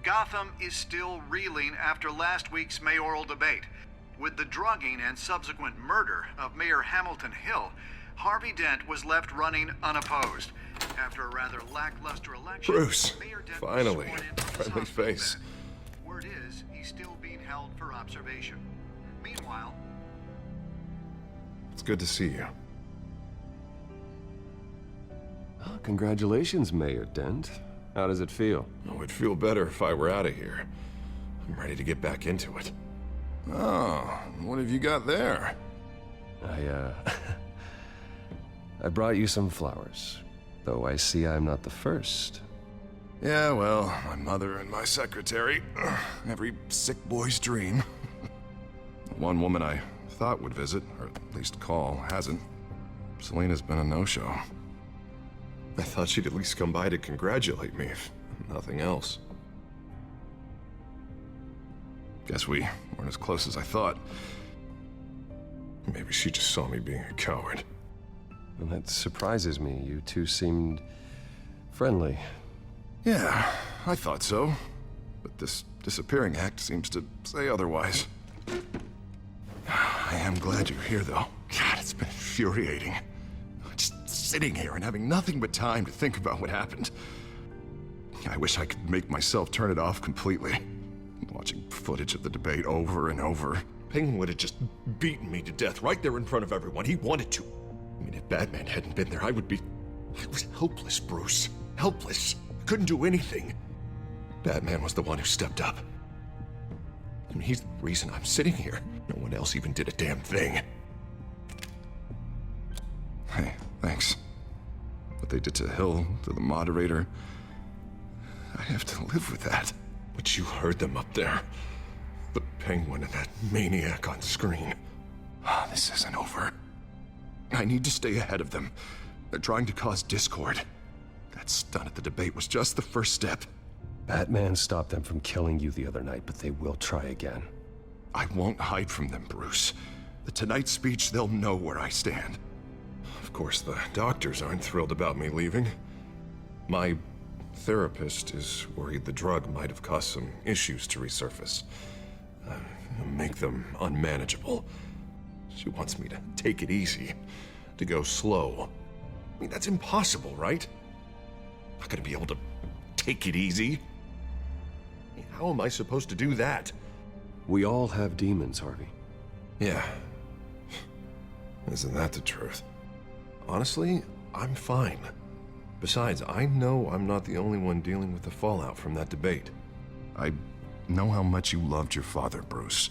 Gotham is still reeling after last week's mayoral debate. With the drugging and subsequent murder of Mayor Hamilton Hill, Harvey Dent was left running unopposed. After a rather lackluster election, Bruce, Mayor Dent finally, was sworn in from his friendly hospital face. bed. Word is, he's still being held for observation. Meanwhile, It's good to see you. Oh, congratulations, Mayor Dent. How does it feel? Oh, it'd feel better if I were out of here. I'm ready to get back into it. Oh, what have you got there? I brought you some flowers. Though I see I'm not the first. Yeah, well, my mother and my secretary. Every sick boy's dream. One woman I thought would visit, or at least call, hasn't. Selena's been a no-show. I thought she'd at least come by to congratulate me, if nothing else. Guess we weren't as close as I thought. Maybe she just saw me being a coward. And that surprises me. You two seemed friendly. Yeah, I thought so. But this disappearing act seems to say otherwise. I am glad you're here, though. God, it's been infuriating. Just sitting here and having nothing but time to think about what happened. I wish I could make myself turn it off completely. Watching footage of the debate over and over. Penguin would have just beaten me to death right there in front of everyone. He wanted to. I mean, if Batman hadn't been there, I was helpless, Bruce. Helpless. Couldn't do anything. Batman was the one who stepped up. I mean, he's the reason I'm sitting here. No one else even did a damn thing. Hey, thanks. What they did to Hill, to the moderator, I have to live with that. But you heard them up there. The Penguin and that maniac on screen. This isn't over. I need to stay ahead of them. They're trying to cause discord. That stunt at the debate was just the first step. Batman stopped them from killing you the other night, but they will try again. I won't hide from them, Bruce. The Tonight speech, they'll know where I stand. Of course, the doctors aren't thrilled about me leaving. My therapist is worried the drug might have caused some issues to resurface. Make them unmanageable. She wants me to take it easy, to go slow. I mean, that's impossible, right? I'm not gonna be able to take it easy. How am I supposed to do that? We all have demons, Harvey. Yeah. Isn't that the truth? Honestly, I'm fine. Besides, I know I'm not the only one dealing with the fallout from that debate. I know how much you loved your father, Bruce.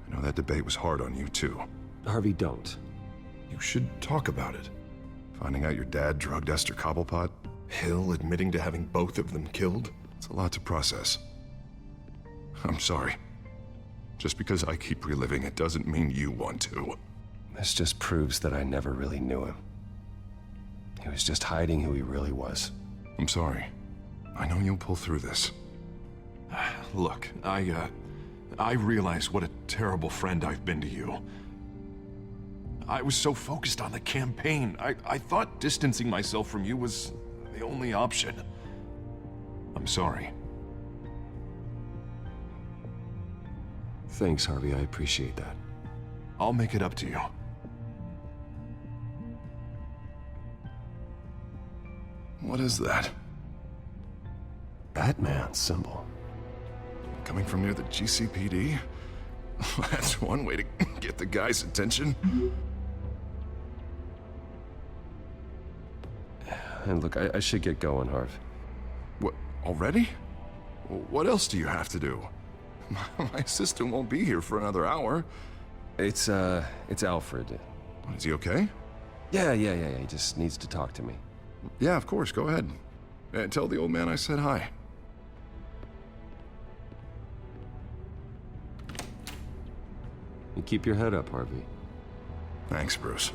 I know that debate was hard on you, too. Harvey, don't. You should talk about it. Finding out your dad drugged Esther Cobblepot, Hill admitting to having both of them killed. It's a lot to process. I'm sorry. Just because I keep reliving it doesn't mean you want to. This just proves that I never really knew him. He was just hiding who he really was. I'm sorry. I know you'll pull through this. Look, I realize what a terrible friend I've been to you. I was so focused on the campaign. I thought distancing myself from you was the only option. I'm sorry. Thanks, Harvey. I appreciate that. I'll make it up to you. What is that? Batman symbol. Coming from near the GCPD? That's one way to get the guy's attention. And look, I should get going, Harv. What, already? What else do you have to do? My assistant won't be here for another hour. It's Alfred. Is he okay? Yeah. He just needs to talk to me. Yeah, of course, go ahead. Tell the old man I said hi. You keep your head up, Harvey. Thanks, Bruce.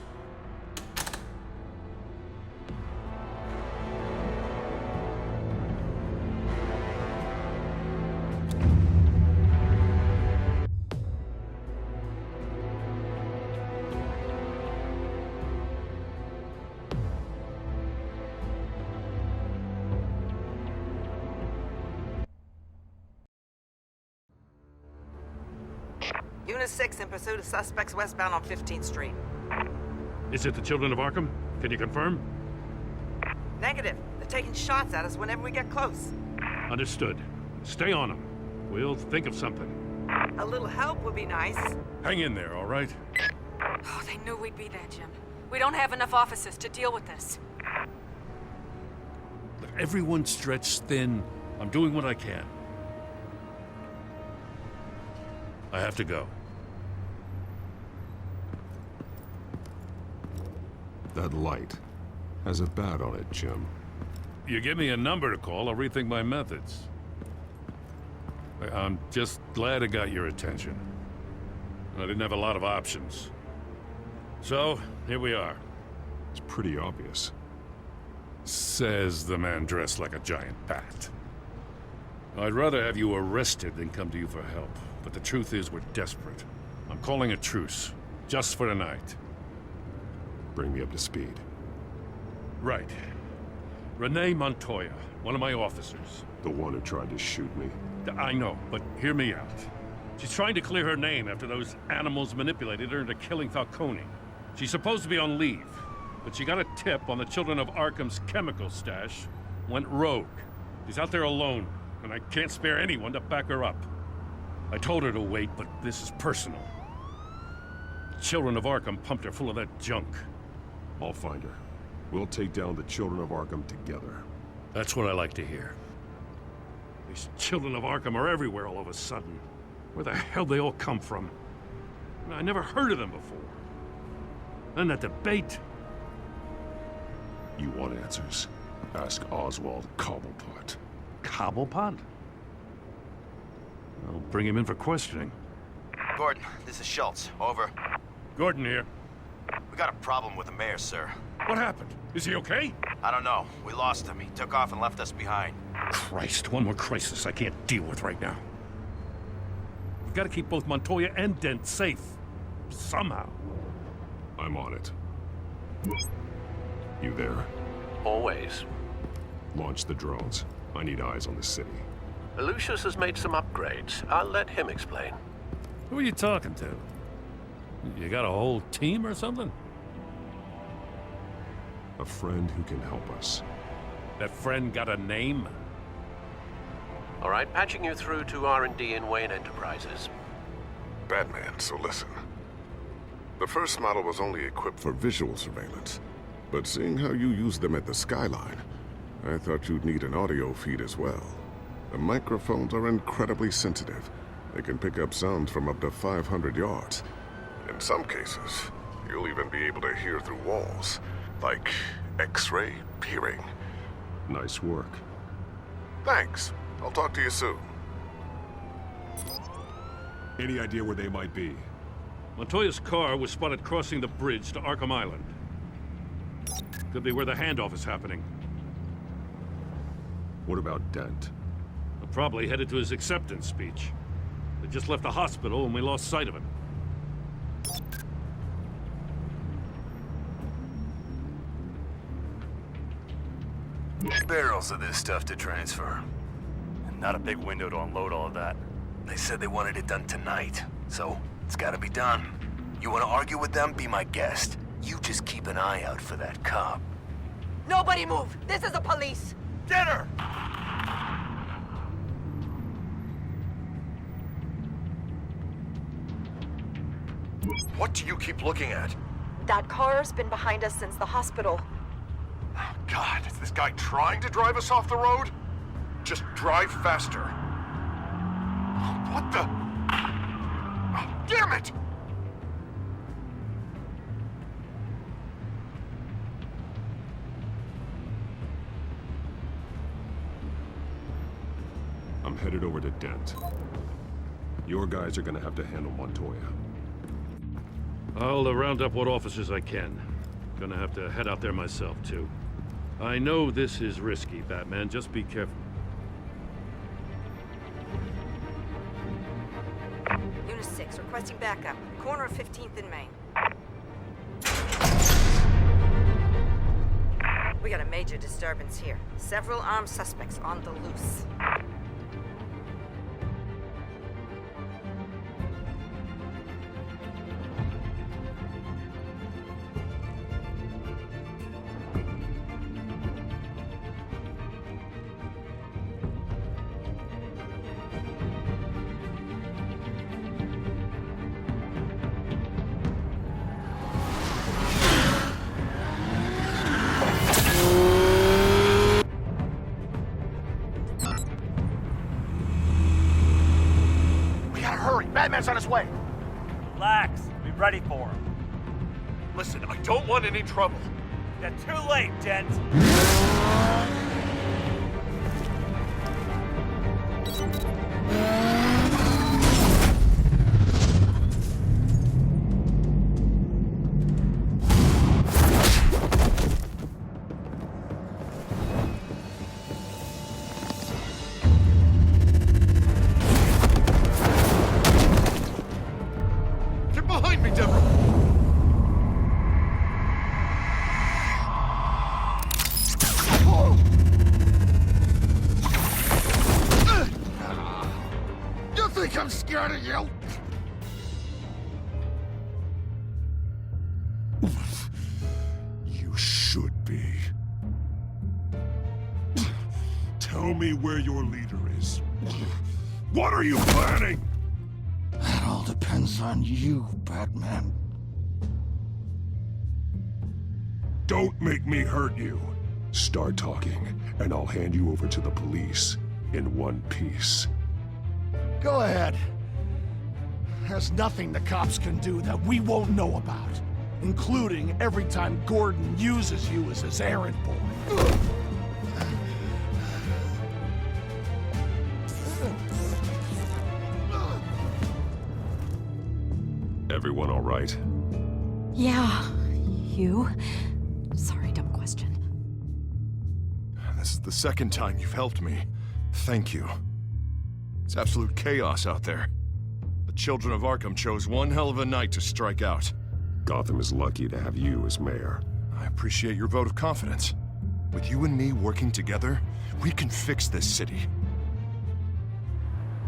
Unit 6 in pursuit of suspects westbound on 15th Street. Is it the Children of Arkham? Can you confirm? Negative. They're taking shots at us whenever we get close. Understood. Stay on them. We'll think of something. A little help would be nice. Hang in there, all right? Oh, they knew we'd be there, Jim. We don't have enough officers to deal with this. Look, everyone's stretched thin. I'm doing what I can. I have to go. That light has a bat on it, Jim. You give me a number to call, I'll rethink my methods. I'm just glad I got your attention. I didn't have a lot of options. So, here we are. It's pretty obvious. Says the man dressed like a giant bat. I'd rather have you arrested than come to you for help. But the truth is, we're desperate. I'm calling a truce. Just for tonight. Bring me up to speed. Right. Renee Montoya, one of my officers. The one who tried to shoot me. I know, but hear me out. She's trying to clear her name after those animals manipulated her into killing Falcone. She's supposed to be on leave, but she got a tip on the Children of Arkham's chemical stash, went rogue. She's out there alone, and I can't spare anyone to back her up. I told her to wait, but this is personal. The Children of Arkham pumped her full of that junk. I'll find her. We'll take down the Children of Arkham together. That's what I like to hear. These Children of Arkham are everywhere all of a sudden. Where the hell they all come from? I never heard of them before. Then that debate. You want answers? Ask Oswald Cobblepot. Cobblepot? I'll bring him in for questioning. Gordon, this is Schultz. Over. Gordon here. We got a problem with the mayor, sir. What happened? Is he okay? I don't know. We lost him. He took off and left us behind. Christ, one more crisis I can't deal with right now. We've got to keep both Montoya and Dent safe. Somehow. I'm on it. You there? Always. Launch the drones. I need eyes on the city. Lucius has made some upgrades. I'll let him explain. Who are you talking to? You got a whole team or something? A friend who can help us. That friend got a name? All right, patching you through to R&D in Wayne Enterprises. Batman, so listen. The first model was only equipped for visual surveillance, but seeing how you use them at the Skyline, I thought you'd need an audio feed as well. The microphones are incredibly sensitive. They can pick up sounds from up to 500 yards. In some cases, you'll even be able to hear through walls, like X-ray peering. Nice work. Thanks. I'll talk to you soon. Any idea where they might be? Montoya's car was spotted crossing the bridge to Arkham Island. Could be where the handoff is happening. What about Dent? They're probably headed to his acceptance speech. They just left the hospital and we lost sight of him. Barrels of this stuff to transfer. And not a big window to unload all of that. They said they wanted it done tonight, so it's gotta be done. You wanna argue with them? Be my guest. You just keep an eye out for that cop. Nobody move! This is the police! Get her! What do you keep looking at? That car's been behind us since the hospital. God, is this guy trying to drive us off the road? Just drive faster. What the? Oh, damn it! I'm headed over to Dent. Your guys are gonna have to handle Montoya. I'll round up what officers I can. Gonna have to head out there myself, too. I know this is risky, Batman. Just be careful. Unit 6, requesting backup. Corner of 15th and Main. We got a major disturbance here. Several armed suspects on the loose. Batman's on his way. Relax. Be ready for him. Listen, I don't want any trouble. You're too late, gent. Get behind me, Deborah! You think I'm scared of you? You should be. Tell me where your leader is. What are you planning? That all depends on you, Batman. Don't make me hurt you. Start talking, and I'll hand you over to the police in one piece. Go ahead. There's nothing the cops can do that we won't know about, including every time Gordon uses you as his errand boy. Everyone all right? Yeah, you? Sorry, dumb question. This is the second time you've helped me. Thank you. It's absolute chaos out there. The children of Arkham chose one hell of a night to strike out. Gotham is lucky to have you as mayor. I appreciate your vote of confidence. With you and me working together, we can fix this city.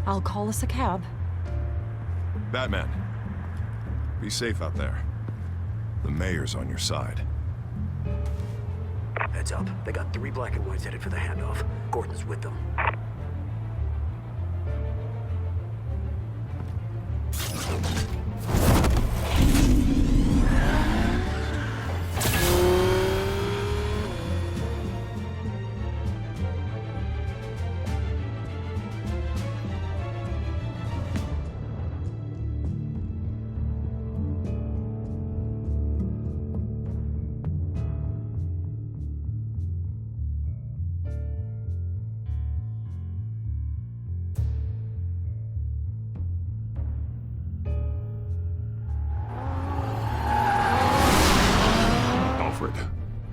I'll call us a cab. Batman, be safe out there. The mayor's on your side. Heads up. They got 3 black and whites headed for the handoff. Gordon's with them.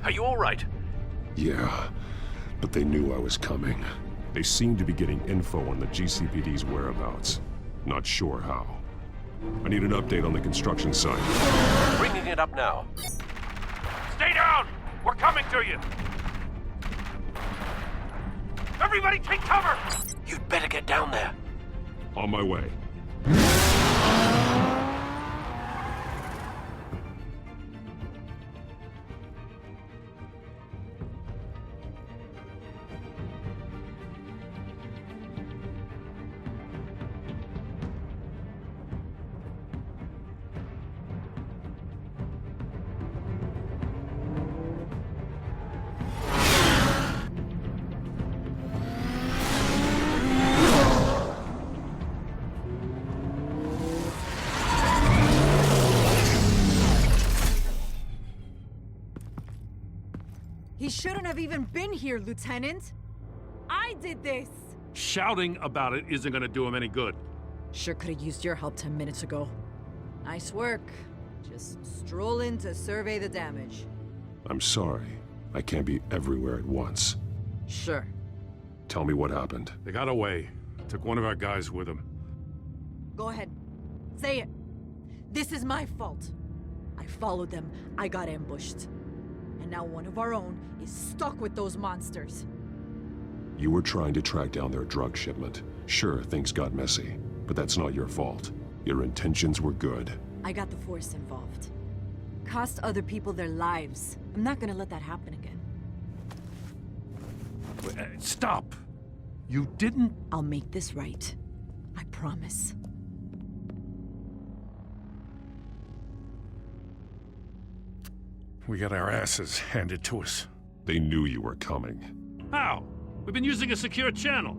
Are you all right? Yeah, but they knew I was coming. They seem to be getting info on the GCPD's whereabouts. Not sure how. I need an update on the construction site. Bringing it up now. Stay down! We're coming to you! Everybody take cover! You'd better get down there. On my way. He shouldn't have even been here, Lieutenant. I did this. Shouting about it isn't gonna do him any good. Sure could have used your help 10 minutes ago. Nice work. Just stroll in to survey the damage. I'm sorry. I can't be everywhere at once. Sure. Tell me what happened. They got away. Took one of our guys with them. Go ahead. Say it. This is my fault. I followed them. I got ambushed. And now one of our own is stuck with those monsters. You were trying to track down their drug shipment. Sure, things got messy, but that's not your fault. Your intentions were good. I got the Force involved. Cost other people their lives. I'm not gonna let that happen again. Stop! You didn't... I'll make this right. I promise. We got our asses handed to us. They knew you were coming. How? We've been using a secure channel.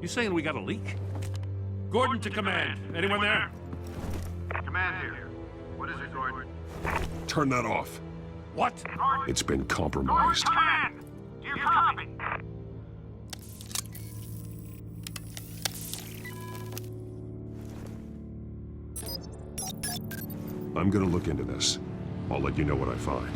You saying we got a leak? Gordon to command. Anyone there? Command here. What is it, Gordon? Turn that off. What? It's been compromised. Command! Do you copy? I'm gonna look into this. I'll let you know what I find.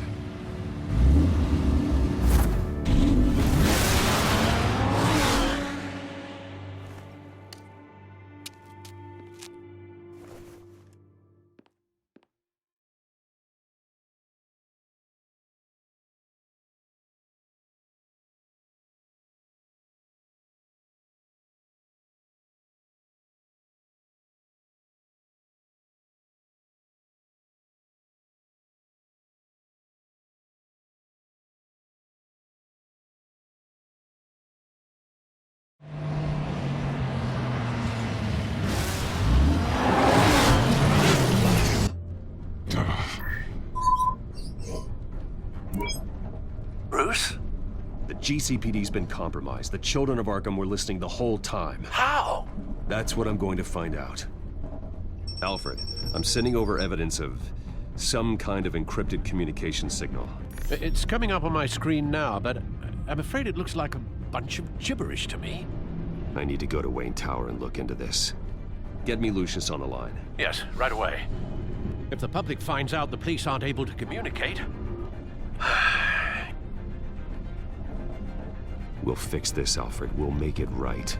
Bruce? The GCPD's been compromised. The children of Arkham were listening the whole time. How? That's what I'm going to find out. Alfred, I'm sending over evidence of some kind of encrypted communication signal. It's coming up on my screen now, but I'm afraid it looks like a bunch of gibberish to me. I need to go to Wayne Tower and look into this. Get me Lucius on the line. Yes, right away. If the public finds out the police aren't able to communicate... We'll fix this, Alfred. We'll make it right.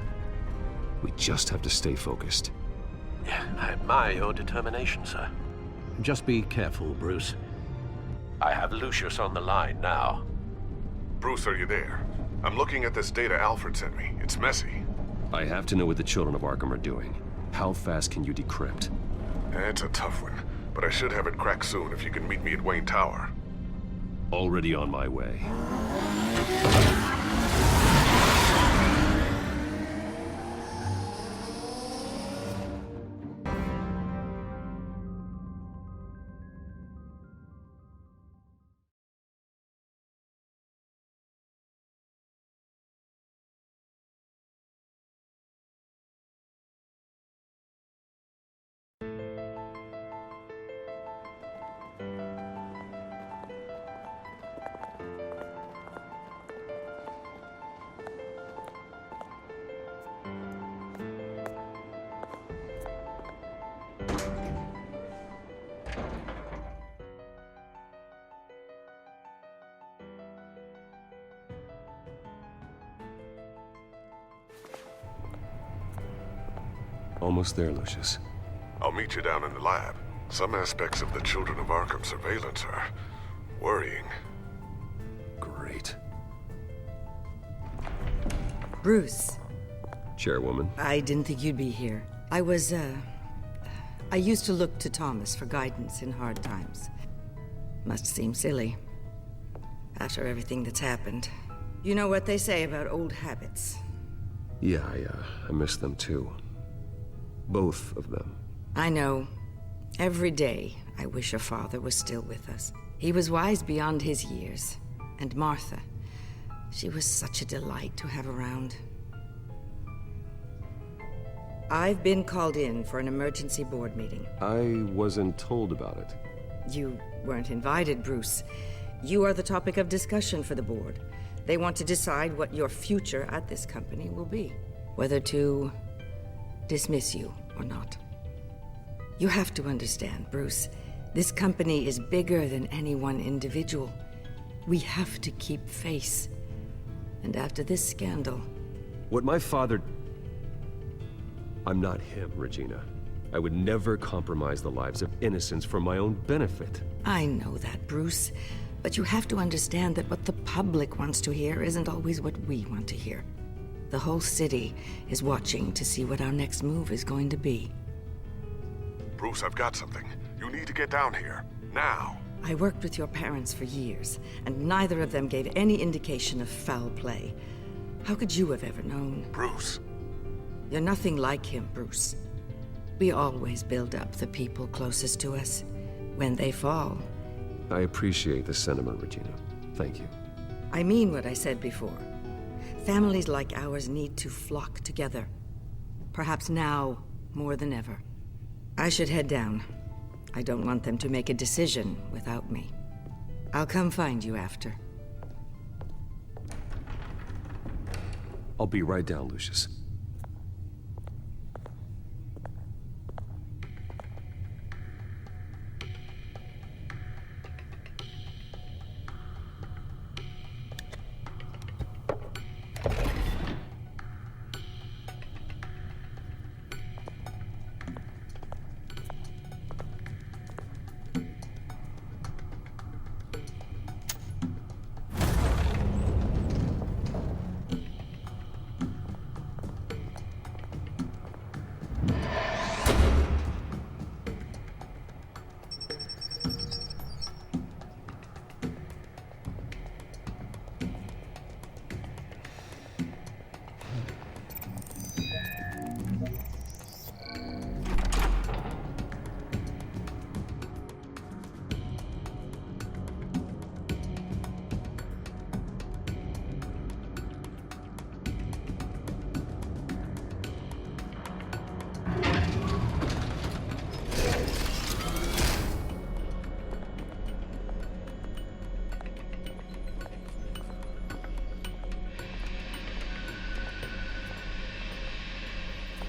We just have to stay focused. Yeah, I admire your determination, sir. Just be careful, Bruce. I have Lucius on the line now. Bruce, are you there? I'm looking at this data Alfred sent me. It's messy. I have to know what the children of Arkham are doing. How fast can you decrypt? It's a tough one, but I should have it cracked soon if you can meet me at Wayne Tower. Already on my way. Almost there, Lucius. I'll meet you down in the lab. Some aspects of the Children of Arkham surveillance are worrying. Great. Bruce. Chairwoman. I didn't think you'd be here. I used to look to Thomas for guidance in hard times. Must seem silly. After everything that's happened. You know what they say about old habits. Yeah, I miss them too. Both of them. I know. Every day, I wish your father was still with us. He was wise beyond his years. And Martha, she was such a delight to have around. I've been called in for an emergency board meeting. I wasn't told about it. You weren't invited, Bruce. You are the topic of discussion for the board. They want to decide what your future at this company will be. Whether to dismiss you or not. You have to understand, Bruce. This company is bigger than any one individual. We have to keep face. And after this scandal... What my father... I'm not him, Regina. I would never compromise the lives of innocents for my own benefit. I know that, Bruce. But you have to understand that what the public wants to hear isn't always what we want to hear. The whole city is watching to see what our next move is going to be. Bruce, I've got something. You need to get down here. Now. I worked with your parents for years, and neither of them gave any indication of foul play. How could you have ever known? Bruce. You're nothing like him, Bruce. We always build up the people closest to us. When they fall... I appreciate the sentiment, Regina. Thank you. I mean what I said before. Families like ours need to flock together. Perhaps now more than ever. I should head down. I don't want them to make a decision without me. I'll come find you after. I'll be right down, Lucius.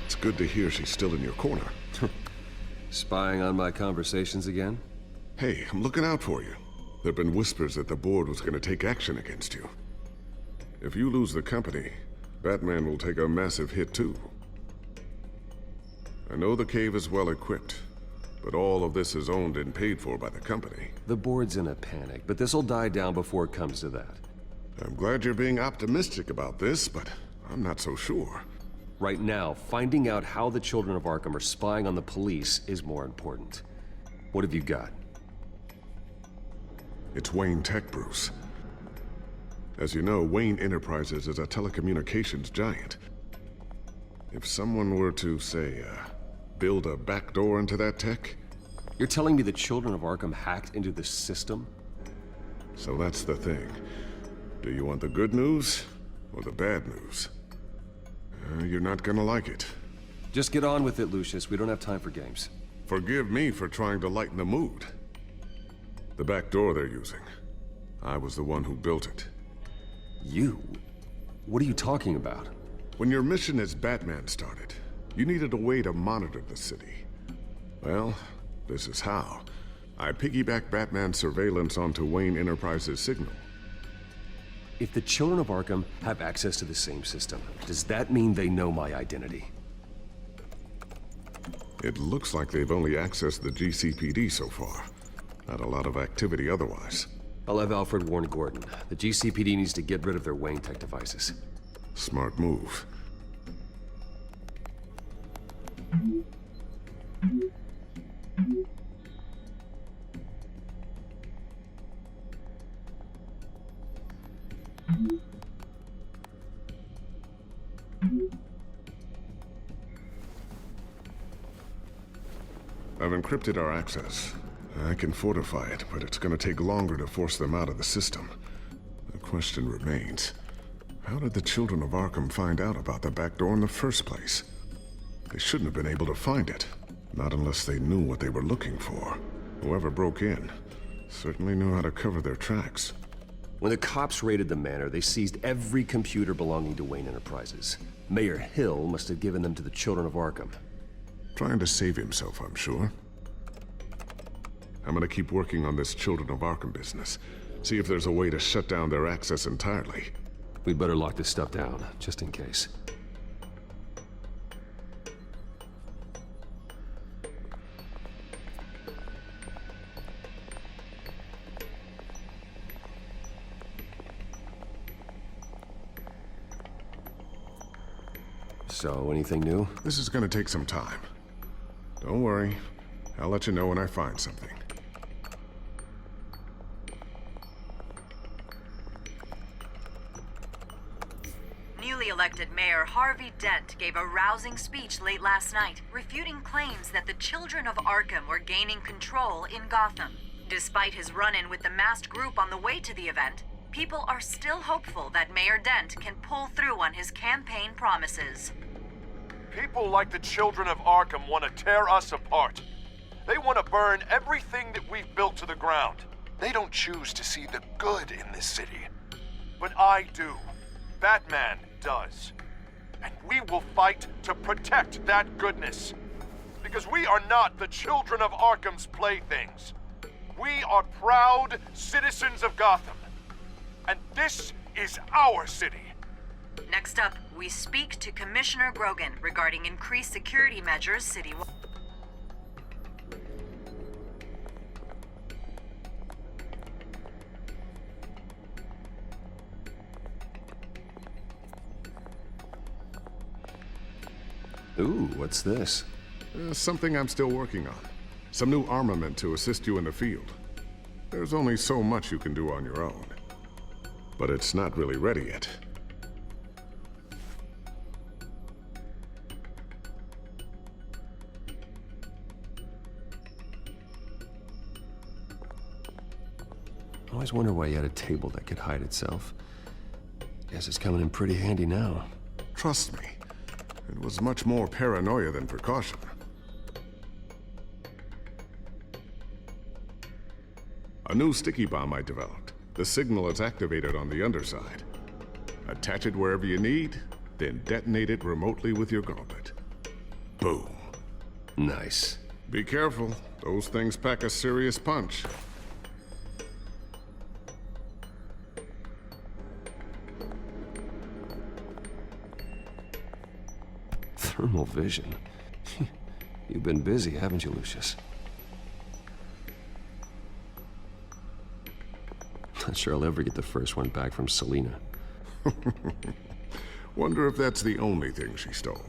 It's good to hear she's still in your corner. Spying on my conversations again? Hey, I'm looking out for you. There've been whispers that the board was going to take action against you. If you lose the company, Batman will take a massive hit too. I know the cave is well equipped, but all of this is owned and paid for by the company. The board's in a panic, but this'll die down before it comes to that. I'm glad you're being optimistic about this, but I'm not so sure. Right now, finding out how the children of Arkham are spying on the police is more important. What have you got? It's Wayne Tech, Bruce. As you know, Wayne Enterprises is a telecommunications giant. If someone were to, say, build a backdoor into that tech... You're telling me the children of Arkham hacked into the system? So that's the thing. Do you want the good news or the bad news? You're not gonna like it. Just get on with it, Lucius. We don't have time for games. Forgive me for trying to lighten the mood. The back door they're using. I was the one who built it. You? What are you talking about? When your mission as Batman started, you needed a way to monitor the city. Well, this is how. I piggybacked Batman's surveillance onto Wayne Enterprises' signal. If the children of Arkham have access to the same system, does that mean they know my identity? It looks like they've only accessed the GCPD so far. Not a lot of activity otherwise. I'll have Alfred warn Gordon. The GCPD needs to get rid of their Wayne Tech devices. Smart move. I've encrypted our access. I can fortify it, but it's gonna take longer to force them out of the system. The question remains, how did the children of Arkham find out about the back door in the first place? They shouldn't have been able to find it. Not unless they knew what they were looking for. Whoever broke in certainly knew how to cover their tracks. When the cops raided the manor, they seized every computer belonging to Wayne Enterprises. Mayor Hill must have given them to the children of Arkham. Trying to save himself, I'm sure. I'm gonna keep working on this Children of Arkham business. See if there's a way to shut down their access entirely. We'd better lock this stuff down, just in case. So, anything new? This is gonna take some time. Don't worry. I'll let you know when I find something. Newly elected Mayor Harvey Dent gave a rousing speech late last night, refuting claims that the children of Arkham were gaining control in Gotham. Despite his run-in with the masked group on the way to the event, people are still hopeful that Mayor Dent can pull through on his campaign promises. People like the children of Arkham want to tear us apart. They want to burn everything that we've built to the ground. They don't choose to see the good in this city. But I do. Batman does. And we will fight to protect that goodness. Because we are not the children of Arkham's playthings. We are proud citizens of Gotham. And this is our city. Next up, we speak to Commissioner Grogan regarding increased security measures citywide. Ooh, what's this? Something I'm still working on. Some new armament to assist you in the field. There's only so much you can do on your own. But it's not really ready yet. I always wonder why you had a table that could hide itself. Guess it's coming in pretty handy now. Trust me, it was much more paranoia than precaution. A new sticky bomb I developed. The signal is activated on the underside. Attach it wherever you need, then detonate it remotely with your gauntlet. Boom. Nice. Be careful. Those things pack a serious punch. Thermal vision. You've been busy, haven't you, Lucius? Not sure I'll ever get the first one back from Selina. Wonder if that's the only thing she stole.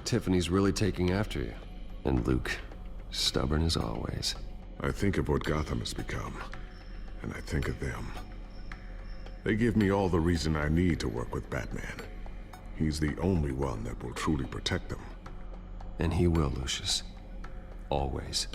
Tiffany's really taking after you. And Luke, stubborn as always. I think of what Gotham has become, and I think of them. They give me all the reason I need to work with Batman. He's the only one that will truly protect them. And he will, Lucius. Always.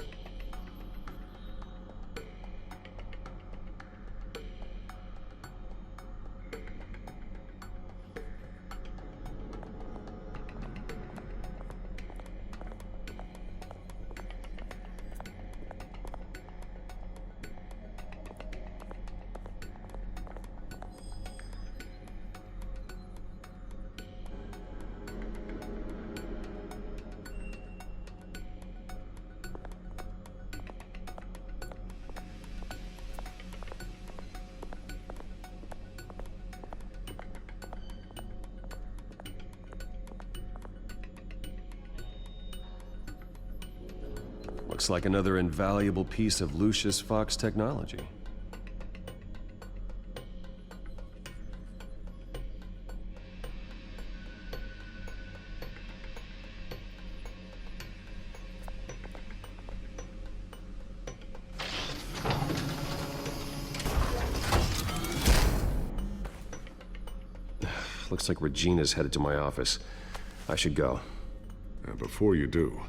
Looks like another invaluable piece of Lucius Fox technology. Looks like Regina's headed to my office. I should go. And before you do...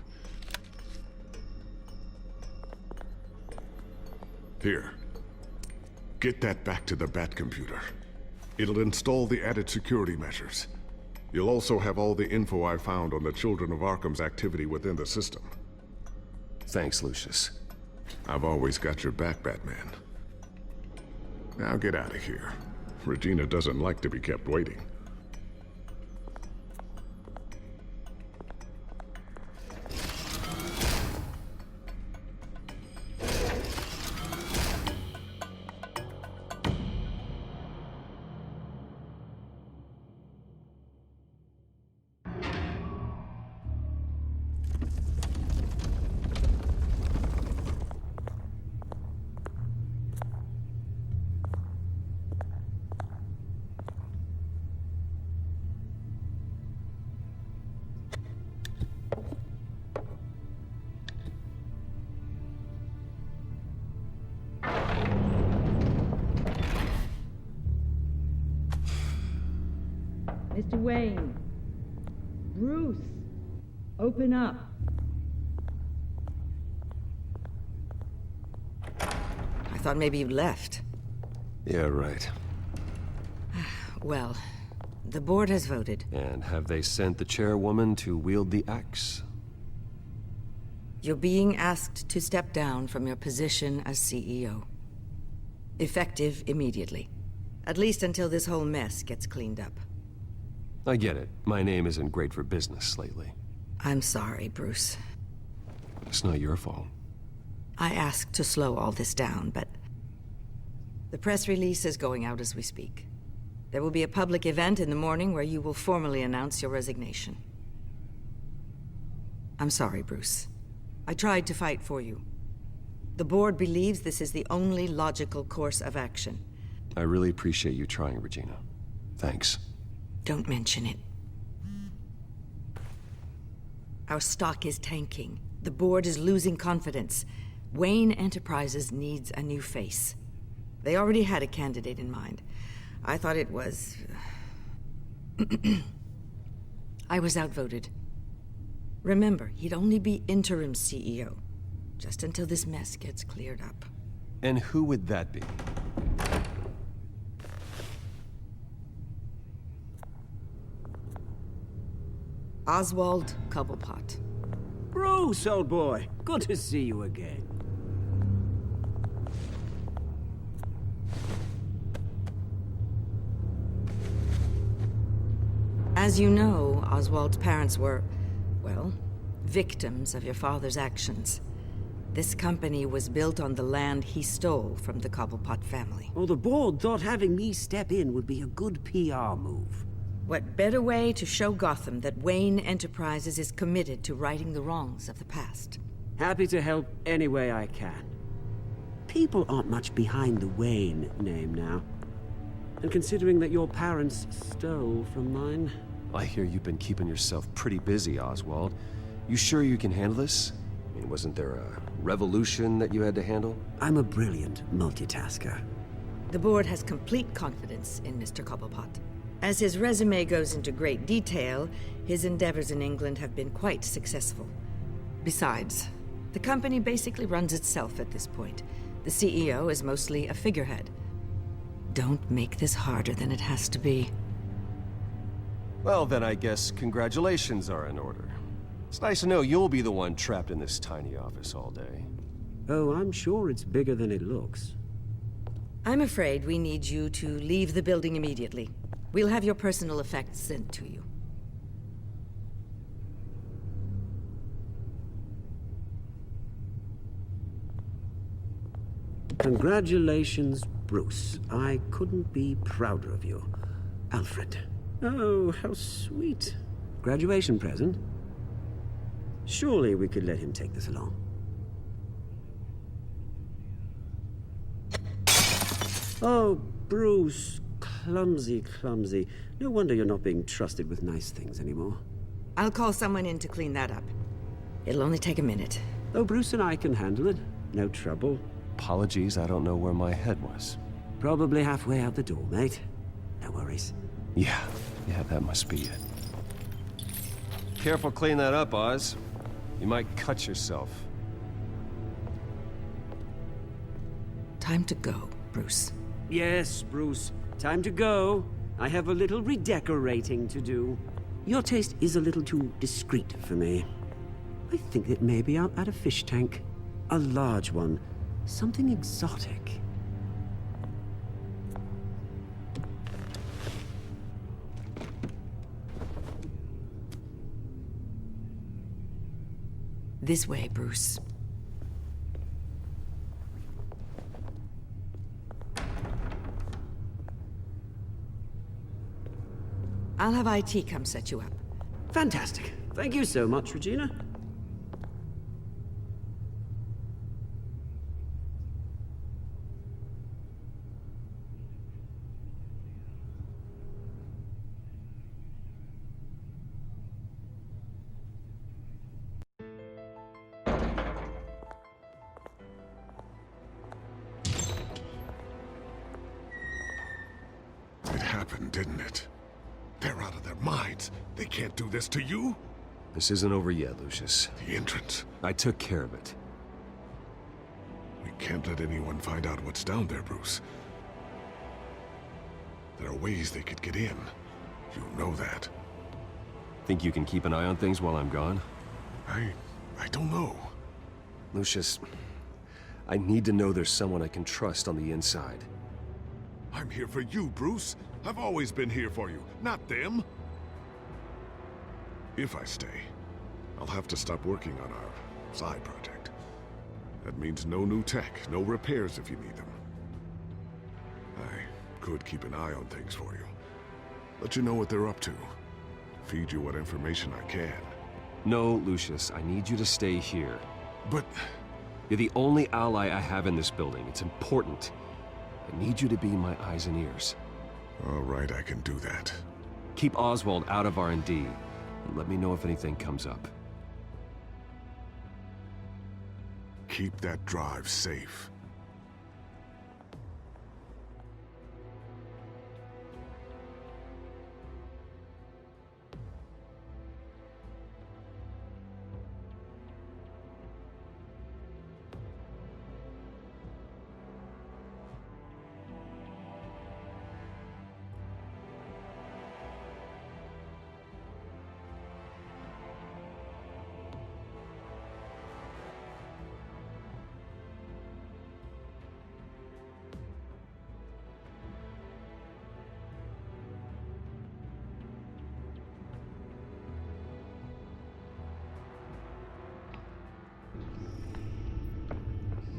Here. Get that back to the Bat computer. It'll install the added security measures. You'll also have all the info I found on the Children of Arkham's activity within the system. Thanks, Lucius. I've always got your back, Batman. Now get out of here. Regina doesn't like to be kept waiting. Mr. Wayne. Bruce. Open up. I thought maybe you'd left. Yeah, right. Well, the board has voted. And have they sent the chairwoman to wield the axe? You're being asked to step down from your position as CEO. Effective immediately. At least until this whole mess gets cleaned up. I get it. My name isn't great for business lately. I'm sorry, Bruce. It's not your fault. I asked to slow all this down, but the press release is going out as we speak. There will be a public event in the morning where you will formally announce your resignation. I'm sorry, Bruce. I tried to fight for you. The board believes this is the only logical course of action. I really appreciate you trying, Regina. Thanks. Don't mention it. Our stock is tanking. The board is losing confidence. Wayne Enterprises needs a new face. They already had a candidate in mind. I thought it was... I was outvoted. Remember, he'd only be interim CEO, just until this mess gets cleared up. And who would that be? Oswald Cobblepot. Bruce, old boy. Good to see you again. As you know, Oswald's parents were, well, victims of your father's actions. This company was built on the land he stole from the Cobblepot family. Well, the board thought having me step in would be a good PR move. What better way to show Gotham that Wayne Enterprises is committed to righting the wrongs of the past? Happy to help any way I can. People aren't much behind the Wayne name now. And considering that your parents stole from mine... I hear you've been keeping yourself pretty busy, Oswald. You sure you can handle this? I mean, wasn't there a revolution that you had to handle? I'm a brilliant multitasker. The board has complete confidence in Mr. Cobblepot. As his resume goes into great detail, his endeavors in England have been quite successful. Besides, the company basically runs itself at this point. The CEO is mostly a figurehead. Don't make this harder than it has to be. Well, then I guess congratulations are in order. It's nice to know you'll be the one trapped in this tiny office all day. Oh, I'm sure it's bigger than it looks. I'm afraid we need you to leave the building immediately. We'll have your personal effects sent to you. Congratulations, Bruce. I couldn't be prouder of you. Alfred. Oh, how sweet. Graduation present? Surely we could let him take this along. Oh, Bruce. Clumsy, clumsy. No wonder you're not being trusted with nice things anymore. I'll call someone in to clean that up. It'll only take a minute. Oh, Bruce and I can handle it. No trouble. Apologies, I don't know where my head was. Probably halfway out the door, mate. No worries. Yeah, that must be it. Careful clean that up, Oz. You might cut yourself. Time to go, Bruce. Yes, Bruce. Time to go. I have a little redecorating to do. Your taste is a little too discreet for me. I think that maybe I'll add a fish tank. A large one. Something exotic. This way, Bruce. I'll have IT come set you up. Fantastic. Thank you so much, Regina. It happened, didn't it? They're out of their minds. They can't do this to you. This isn't over yet, Lucius. The entrance. I took care of it. We can't let anyone find out what's down there, Bruce. There are ways they could get in. You know that. Think you can keep an eye on things while I'm gone? I don't know. Lucius, I need to know there's someone I can trust on the inside. I'm here for you, Bruce. I've always been here for you, not them. If I stay, I'll have to stop working on our side project. That means no new tech, no repairs if you need them. I could keep an eye on things for you. Let you know what they're up to. Feed you what information I can. No, Lucius, I need you to stay here. But... You're the only ally I have in this building. It's important. I need you to be my eyes and ears. All right, I can do that. Keep Oswald out of R&D, and let me know if anything comes up. Keep that drive safe.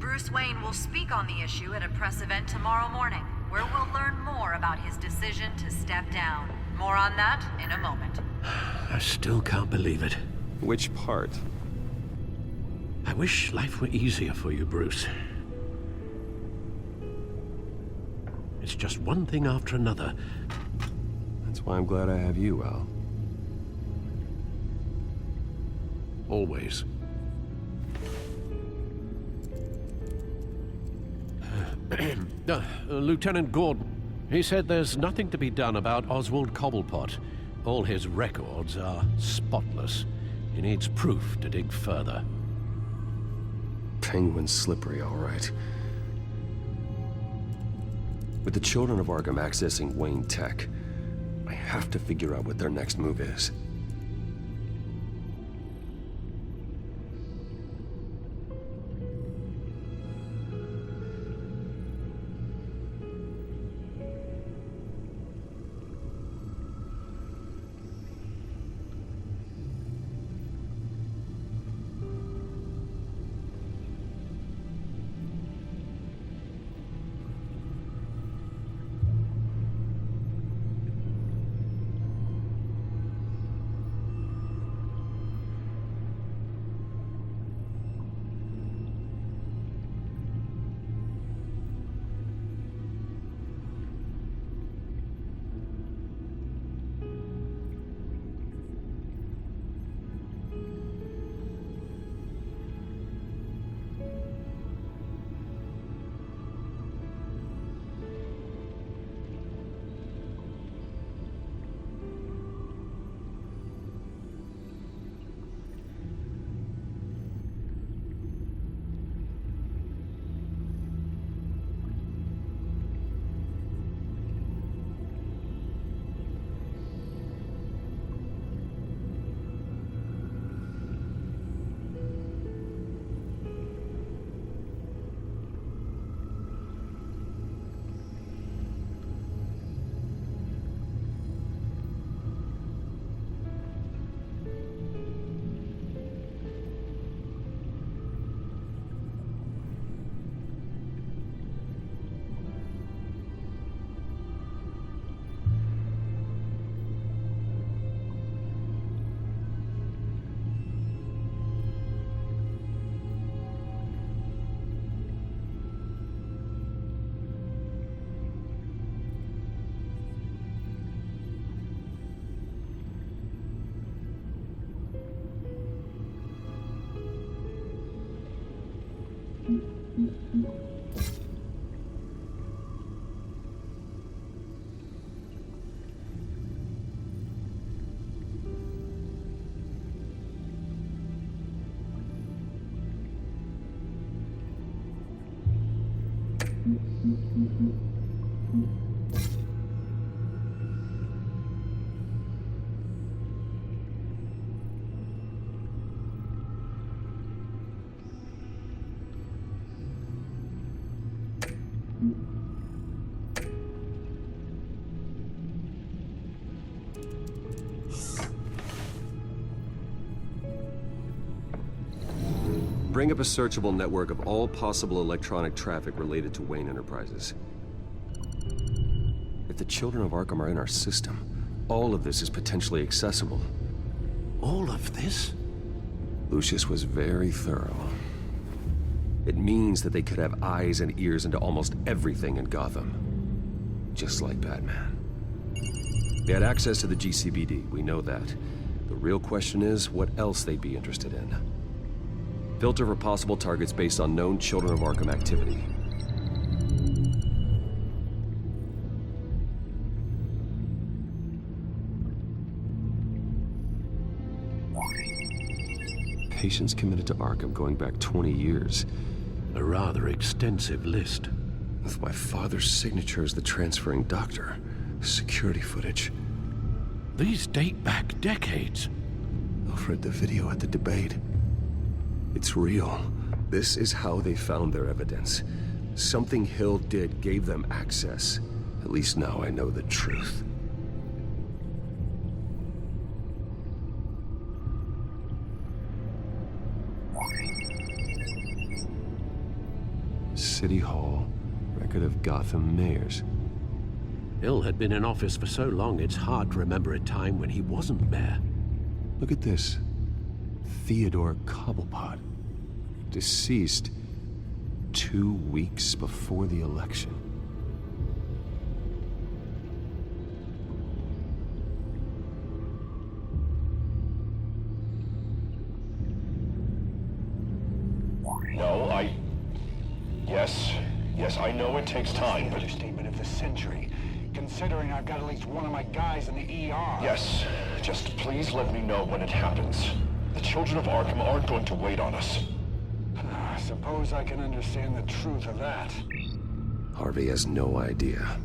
Bruce Wayne will speak on the issue at a press event tomorrow morning, where we'll learn more about his decision to step down. More on that in a moment. I still can't believe it. Which part? I wish life were easier for you, Bruce. It's just one thing after another. That's why I'm glad I have you, Al. Always. Lieutenant Gordon, he said there's nothing to be done about Oswald Cobblepot. All his records are spotless. He needs proof to dig further. Penguin's slippery, all right. With the children of Arkham accessing Wayne Tech, I have to figure out what their next move is. Bring up a searchable network of all possible electronic traffic related to Wayne Enterprises. If the children of Arkham are in our system, all of this is potentially accessible. All of this? Lucius was very thorough. It means that they could have eyes and ears into almost everything in Gotham. Just like Batman. They had access to the GCPD, we know that. The real question is, what else they'd be interested in. Filter for possible targets based on known Children of Arkham activity. Patients committed to Arkham going back 20 years. A rather extensive list. With my father's signature as the transferring doctor. Security footage. These date back decades. I've read the video at the debate. It's real. This is how they found their evidence. Something Hill did gave them access. At least now I know the truth. City Hall. Record of Gotham mayors. Hill had been in office for so long, it's hard to remember a time when he wasn't mayor. Look at this. Theodore Cobblepot. Deceased 2 weeks before the election. No, Yes, I know it takes time, but... Understatement of the century, considering I've got at least one of my guys in the ER. Yes, just please let me know when it happens. The children of Arkham aren't going to wait on us. I suppose I can understand the truth of that. Harvey has no idea.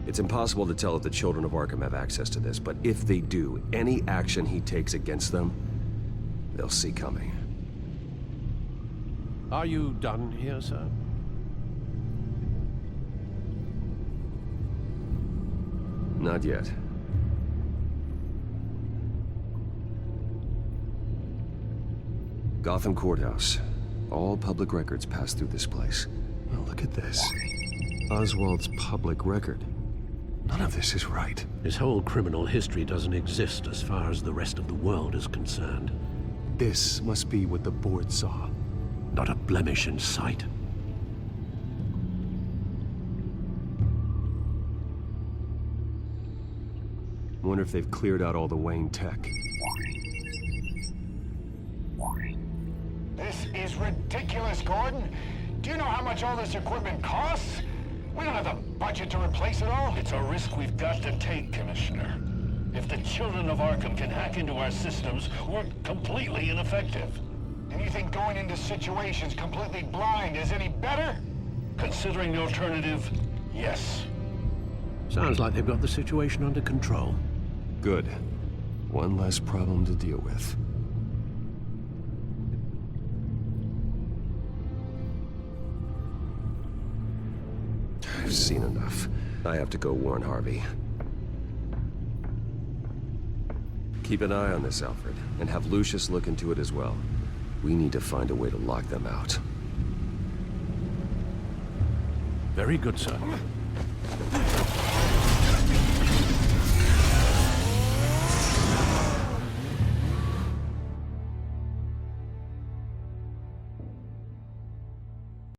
It's impossible to tell if the children of Arkham have access to this, but if they do, any action he takes against them, they'll see coming. Are you done here, sir? Not yet. Gotham Courthouse. All public records pass through this place. Oh, look at this. Oswald's public record. None of this is right. His whole criminal history doesn't exist as far as the rest of the world is concerned. This must be what the board saw. Not a blemish in sight. Wonder if they've cleared out all the Wayne tech. This is ridiculous, Gordon. Do you know how much all this equipment costs? We don't have the budget to replace it all. It's a risk we've got to take, Commissioner. If the children of Arkham can hack into our systems, we're completely ineffective. And you think going into situations completely blind is any better? Considering the alternative, yes. Sounds like they've got the situation under control. Good. One less problem to deal with. I've seen enough. I have to go warn Harvey. Keep an eye on this, Alfred, and have Lucius look into it as well. We need to find a way to lock them out. Very good, sir.